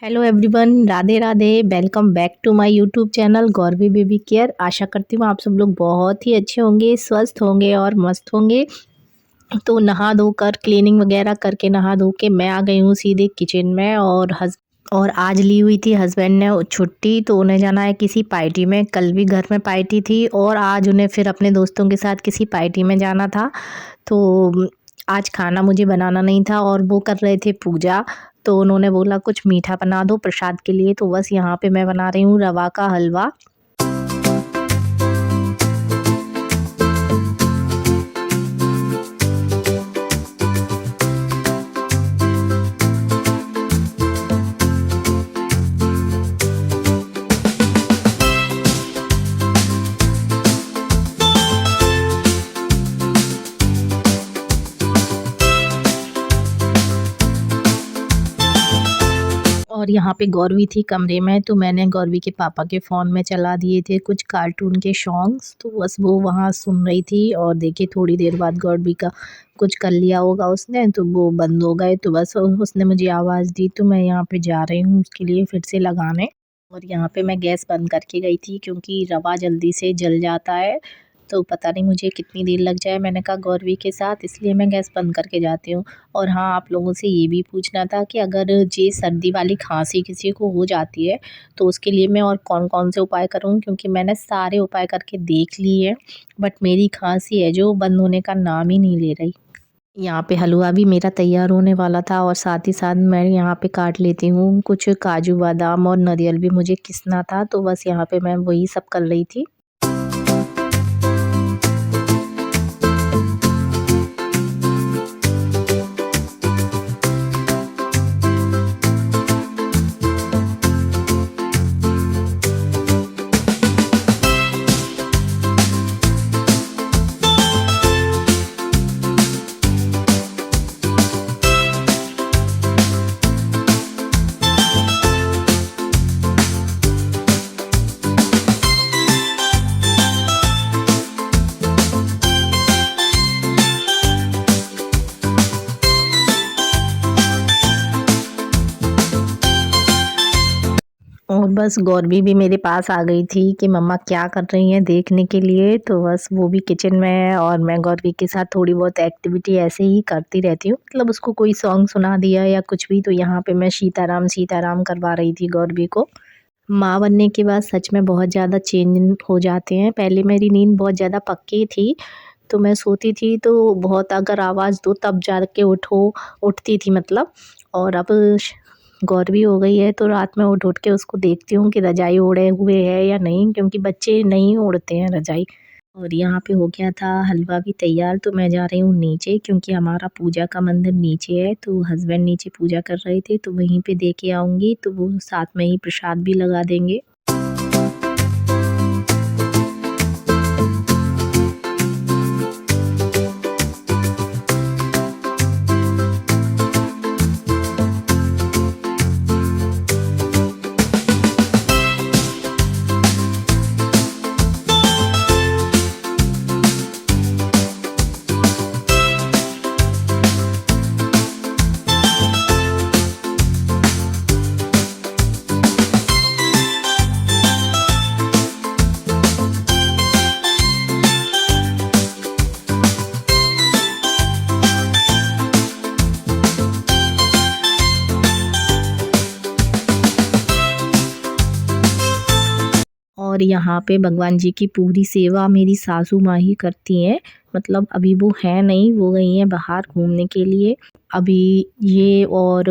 Hello everyone, Radhe Radhe. Welcome back to my YouTube channel Gauravi baby care. आशा करती हूँ आप सब लोग बहुत ही अच्छे होंगे, स्वस्थ होंगे और मस्त होंगे। तो नहा धोकर क्लीनिंग वगैरह करके नहा धो के मैं आ गई हूँ सीधे किचन में। और आज ली हुई थी हस्बैंड ने छुट्टी, तो उन्हें जाना है किसी पार्टी में। कल भी घर में पार्टी थी और आज उन्हें फिर अपने दोस्तों के साथ किसी पार्टी में जाना था। तो आज खाना मुझे बनाना नहीं था और वो कर रहे थे पूजा। तो उन्होंने बोला कुछ मीठा बना दो प्रसाद के लिए, तो बस यहाँ पे मैं बना रही हूँ रवा का हलवा। और यहाँ पे गौरवी थी कमरे में, तो मैंने गौरवी के पापा के फ़ोन में चला दिए थे कुछ कार्टून के सॉन्ग्स, तो बस वो वहाँ सुन रही थी। और देखिए थोड़ी देर बाद गौरवी का कुछ कर लिया होगा उसने, तो वो बंद हो गए। तो बस उसने मुझे आवाज़ दी, तो मैं यहाँ पे जा रही हूँ उसके लिए फिर से लगाने। और यहाँ पे मैं गैस बंद करके गई थी क्योंकि रवा जल्दी से जल जाता है, तो पता नहीं मुझे कितनी देर लग जाए। मैंने कहा गौरवी के साथ, इसलिए मैं गैस बंद करके जाती हूँ। और हाँ, आप लोगों से ये भी पूछना था कि अगर ये सर्दी वाली खांसी किसी को हो जाती है तो उसके लिए मैं और कौन-कौन से उपाय करूँ, क्योंकि मैंने सारे उपाय करके देख लिए हैं, बट मेरी खांसी है जो बंद होने का नाम ही नहीं ले रही। यहाँ पे हलवा भी मेरा तैयार होने वाला था और साथ ही साथ मैं यहाँ पे काट लेती हूँ कुछ काजू बादाम, और नारियल भी मुझे घिसना था, तो बस यहाँ पे मैं वही सब कर रही थी। और बस गौरवी भी मेरे पास आ गई थी कि मम्मा क्या कर रही हैं देखने के लिए, तो बस वो भी किचन में है और मैं गौरवी के साथ थोड़ी बहुत एक्टिविटी ऐसे ही करती रहती हूँ। मतलब उसको कोई सॉन्ग सुना दिया या कुछ भी, तो यहाँ पे मैं सीताराम सीताराम करवा रही थी गौरवी को। माँ बनने के बाद सच में बहुत ज़्यादा चेंज हो जाते हैं। पहले मेरी नींद बहुत ज़्यादा पक्की थी, तो मैं सोती थी तो बहुत अगर आवाज़ दो तब जाके उठती थी मतलब। और अब गौरवी हो गई है तो रात में उठ के उसको देखती हूँ कि रज़ाई ओढ़े हुए है या नहीं, क्योंकि बच्चे नहीं ओढ़ते हैं रज़ाई। और यहाँ पे हो गया था हलवा भी तैयार, तो मैं जा रही हूँ नीचे क्योंकि हमारा पूजा का मंदिर नीचे है। तो हस्बैंड नीचे पूजा कर रहे थे, तो वहीं पे दे के आऊँगी, तो वो साथ में ही प्रसाद भी लगा देंगे। और यहाँ पे भगवान जी की पूरी सेवा मेरी सासू माँ ही करती हैं। मतलब अभी वो हैं नहीं, वो गई हैं बाहर घूमने के लिए। अभी ये और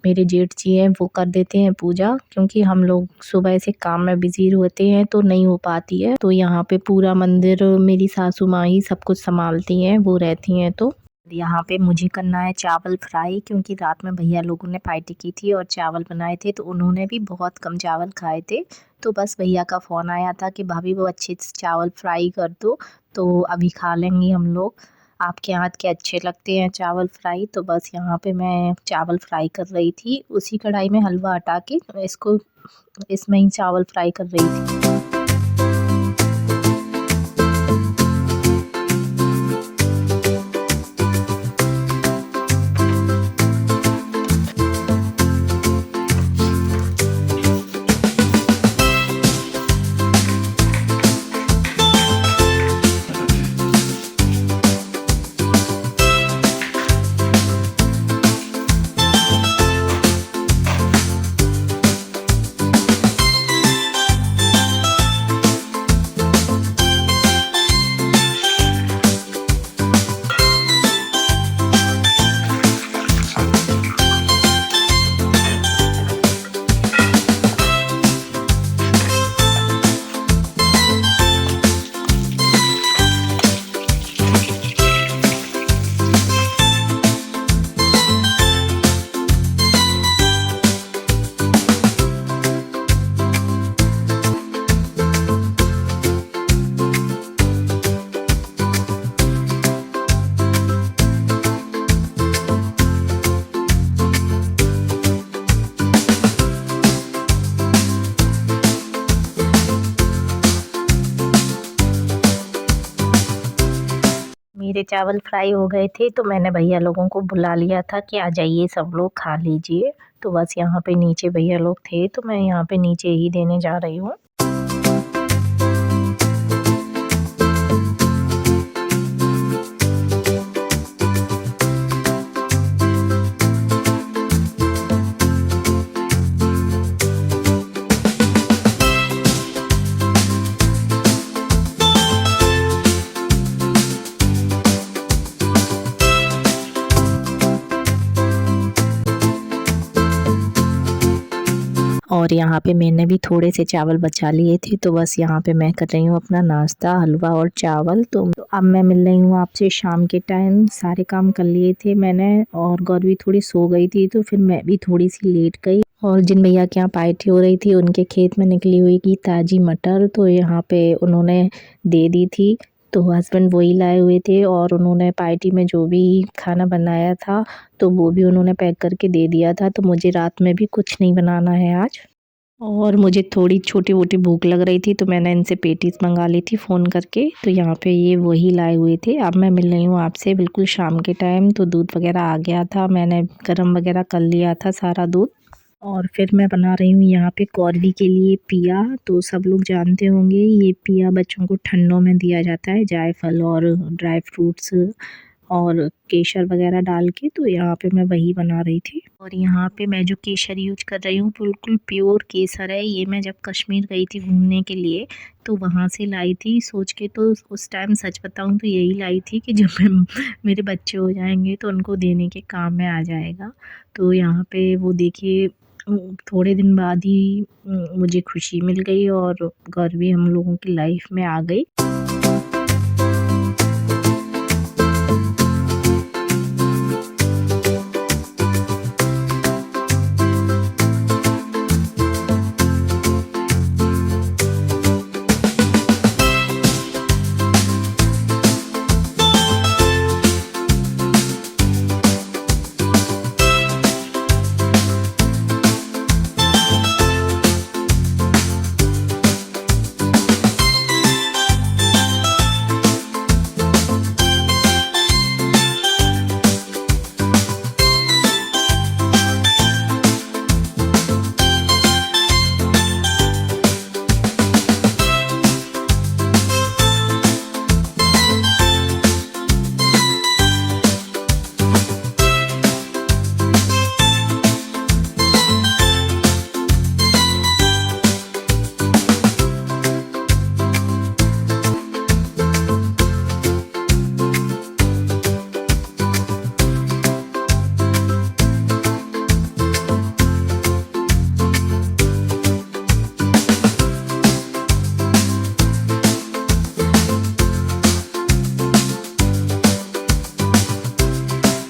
मेरे जेठ जी हैं वो कर देते हैं पूजा, क्योंकि हम लोग सुबह से काम में बिज़ी होते हैं तो नहीं हो पाती है। तो यहाँ पे पूरा मंदिर मेरी सासू माँ ही सब कुछ सँभालती हैं, वो रहती हैं तो। यहाँ पे मुझे करना है चावल फ्राई, क्योंकि रात में भैया लोगों ने पार्टी की थी और चावल बनाए थे, तो उन्होंने भी बहुत कम चावल खाए थे। तो बस भैया का फ़ोन आया था कि भाभी वो अच्छे से चावल फ्राई कर दो, तो अभी खा लेंगे हम लोग। आपके हाथ के अच्छे लगते हैं चावल फ्राई। तो बस यहाँ पे मैं चावल फ्राई कर रही थी, उसी कढ़ाई में हलवा हटा के इसको इसमें ही चावल फ्राई कर रही थी। मेरे चावल फ्राई हो गए थे तो मैंने भैया लोगों को बुला लिया था कि आ जाइए सब लोग खा लीजिए। तो बस यहाँ पे नीचे भैया लोग थे तो मैं यहाँ पे नीचे ही देने जा रही हूँ। और यहाँ पे मैंने भी थोड़े से चावल बचा लिए थे तो बस यहाँ पे मैं कर रही हूँ अपना नाश्ता, हलवा और चावल। तो अब मैं मिल रही हूँ आपसे शाम के टाइम। सारे काम कर लिए थे मैंने और गौरवी थोड़ी सो गई थी तो फिर मैं भी थोड़ी सी लेट गई। और जिन भैया के यहाँ पार्टी हो रही थी उनके खेत में निकली हुई की ताज़ी मटर तो यहाँ पे उन्होंने दे दी थी। तो हस्बैंड वही लाए हुए थे और उन्होंने पार्टी में जो भी खाना बनाया था तो वो भी उन्होंने पैक करके दे दिया था। तो मुझे रात में भी कुछ नहीं बनाना है आज। और मुझे थोड़ी छोटी-मोटी भूख लग रही थी तो मैंने इनसे पेटीज़ मंगा ली थी फ़ोन करके। तो यहाँ पे ये वही लाए हुए थे। अब मैं मिल रही हूँ आपसे बिल्कुल शाम के टाइम। तो दूध वग़ैरह आ गया था, मैंने गरम वग़ैरह कर लिया था सारा दूध। और फिर मैं बना रही हूँ यहाँ पे गौरवी के लिए पिया। तो सब लोग जानते होंगे ये पिया बच्चों को ठंडों में दिया जाता है, जायफल और ड्राई फ्रूट्स और केसर वग़ैरह डाल के। तो यहाँ पे मैं वही बना रही थी। और यहाँ पे मैं जो केसर यूज कर रही हूँ बिल्कुल प्योर केसर है। ये मैं जब कश्मीर गई थी घूमने के लिए तो वहाँ से लाई थी सोच के। तो उस टाइम सच बताऊँ तो यही लाई थी कि जब मेरे बच्चे हो जाएंगे तो उनको देने के काम में आ जाएगा। तो यहाँ पे वो देखिए थोड़े दिन बाद ही मुझे खुशी मिल गई और गौरवी हम लोगों की लाइफ में आ गई।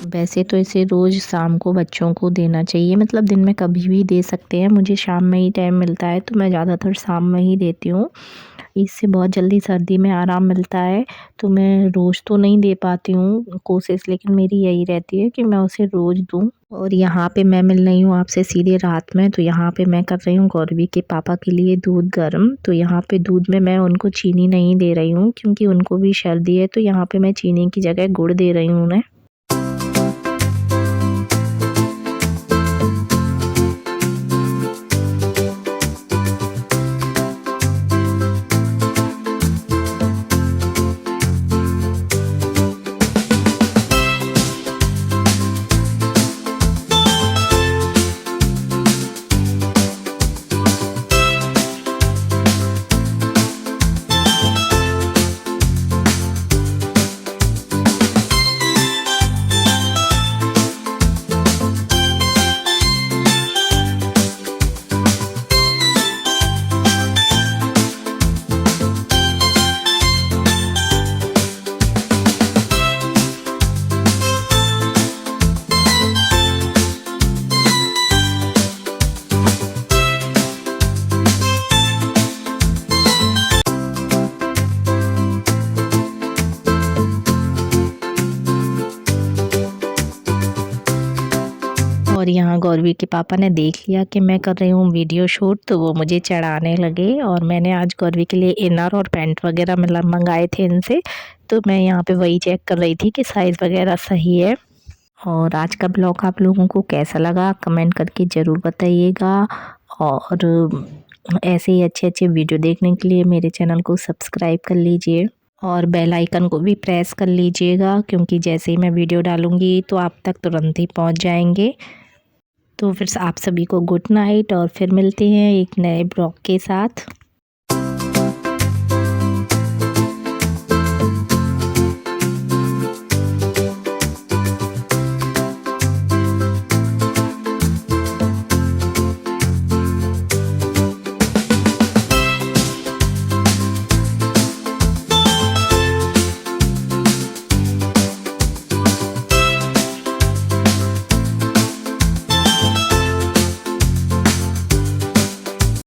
वैसे तो इसे रोज़ शाम को बच्चों को देना चाहिए, मतलब दिन में कभी भी दे सकते हैं। मुझे शाम में ही टाइम मिलता है तो मैं ज़्यादातर शाम में ही देती हूँ। इससे बहुत जल्दी सर्दी में आराम मिलता है। तो मैं रोज़ तो नहीं दे पाती हूँ कोशिश, लेकिन मेरी यही रहती है कि मैं उसे रोज़ दूँ। और यहाँ पे मैं मिल रही हूँ आपसे सीधे रात में। तो यहाँ पे मैं कर रही हूँ गौरवी के पापा के लिए दूध गर्म। तो यहाँ पे दूध में मैं उनको चीनी नहीं दे रही हूँ क्योंकि उनको भी सर्दी है। तो यहाँ पे मैं चीनी की जगह गुड़ दे रही हूँ उन्हें। गौरवी के पापा ने देख लिया कि मैं कर रही हूँ वीडियो शूट, तो वो मुझे चढ़ाने लगे। और मैंने आज गौरवी के लिए इनर और पैंट वगैरह मतलब मंगाए थे इनसे, तो मैं यहाँ पे वही चेक कर रही थी कि साइज़ वगैरह सही है। और आज का ब्लॉग आप लोगों को कैसा लगा कमेंट करके ज़रूर बताइएगा। और ऐसे ही अच्छे अच्छे वीडियो देखने के लिए मेरे चैनल को सब्सक्राइब कर लीजिए और बेल आइकन को भी प्रेस कर लीजिएगा, क्योंकि जैसे ही मैं वीडियो डालूँगी तो आप तक तुरंत ही पहुँच जाएंगे। तो फिर आप सभी को गुड नाइट, और फिर मिलते हैं एक नए ब्लॉग के साथ।